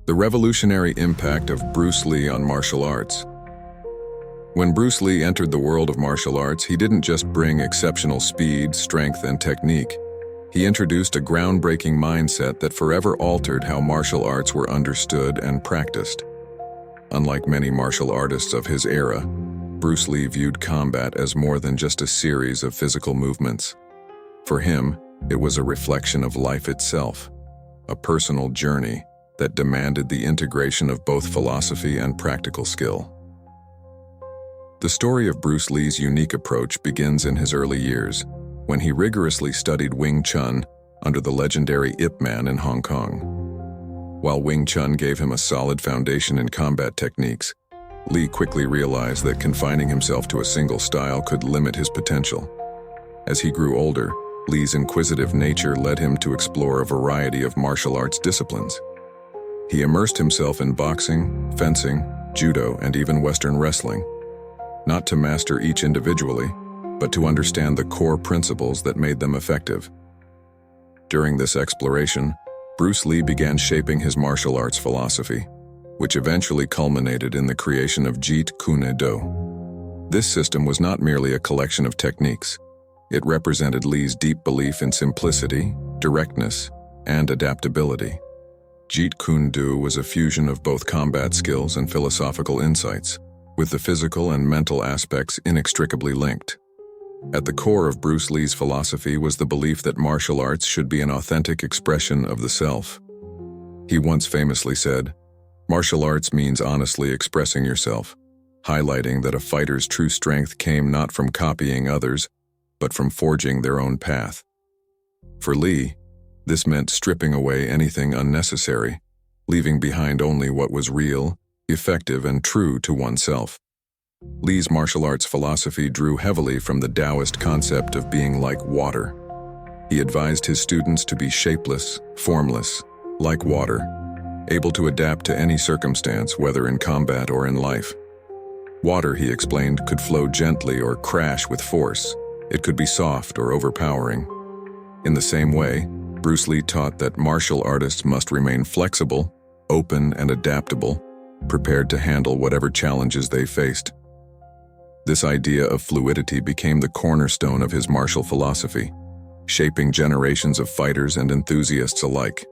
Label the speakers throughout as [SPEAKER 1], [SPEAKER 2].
[SPEAKER 1] The revolutionary impact of Bruce Lee on martial arts. When Bruce Lee entered the world of martial arts, he didn't just bring exceptional speed, strength, and technique. He introduced a groundbreaking mindset that forever altered how martial arts were understood and practiced. Unlike many martial artists of his era, Bruce Lee viewed combat as more than just a series of physical movements. For him, it was a reflection of life itself, a personal journey that demanded the integration of both philosophy and practical skill. The story of Bruce Lee's unique approach begins in his early years, when he rigorously studied Wing Chun under the legendary Ip Man in Hong Kong. While Wing Chun gave him a solid foundation in combat techniques, Lee quickly realized that confining himself to a single style could limit his potential. As he grew older, Lee's inquisitive nature led him to explore a variety of martial arts disciplines. He immersed himself in boxing, fencing, judo, and even Western wrestling, not to master each individually, but to understand the core principles that made them effective. During this exploration, Bruce Lee began shaping his martial arts philosophy, which eventually culminated in the creation of Jeet Kune Do. This system was not merely a collection of techniques. It represented Lee's deep belief in simplicity, directness, and adaptability. Jeet Kune Do was a fusion of both combat skills and philosophical insights, with the physical and mental aspects inextricably linked. At the core of Bruce Lee's philosophy was the belief that martial arts should be an authentic expression of the self. He once famously said, "Martial arts means honestly expressing yourself," highlighting that a fighter's true strength came not from copying others, but from forging their own path. For Lee, this meant stripping away anything unnecessary, leaving behind only what was real, effective, and true to oneself. Lee's martial arts philosophy drew heavily from the Taoist concept of being like water. He advised his students to be shapeless, formless, like water, able to adapt to any circumstance, whether in combat or in life. Water, he explained, could flow gently or crash with force. It could be soft or overpowering. In the same way, Bruce Lee taught that martial artists must remain flexible, open, and adaptable, prepared to handle whatever challenges they faced. This idea of fluidity became the cornerstone of his martial philosophy, shaping generations of fighters and enthusiasts alike.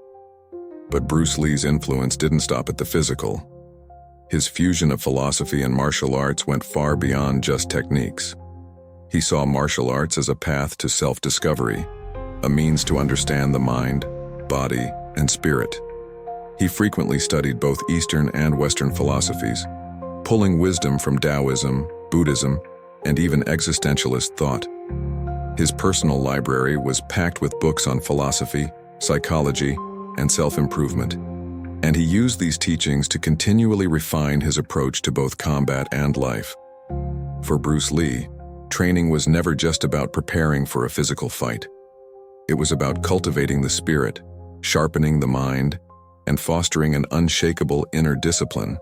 [SPEAKER 1] But Bruce Lee's influence didn't stop at the physical. His fusion of philosophy and martial arts went far beyond just techniques. He saw martial arts as a path to self-discovery, a means to understand the mind, body, and spirit. He frequently studied both Eastern and Western philosophies, pulling wisdom from Taoism, Buddhism, and even existentialist thought. His personal library was packed with books on philosophy, psychology, and self-improvement, and he used these teachings to continually refine his approach to both combat and life. For Bruce Lee, training was never just about preparing for a physical fight. It was about cultivating the spirit, sharpening the mind, and fostering an unshakable inner discipline.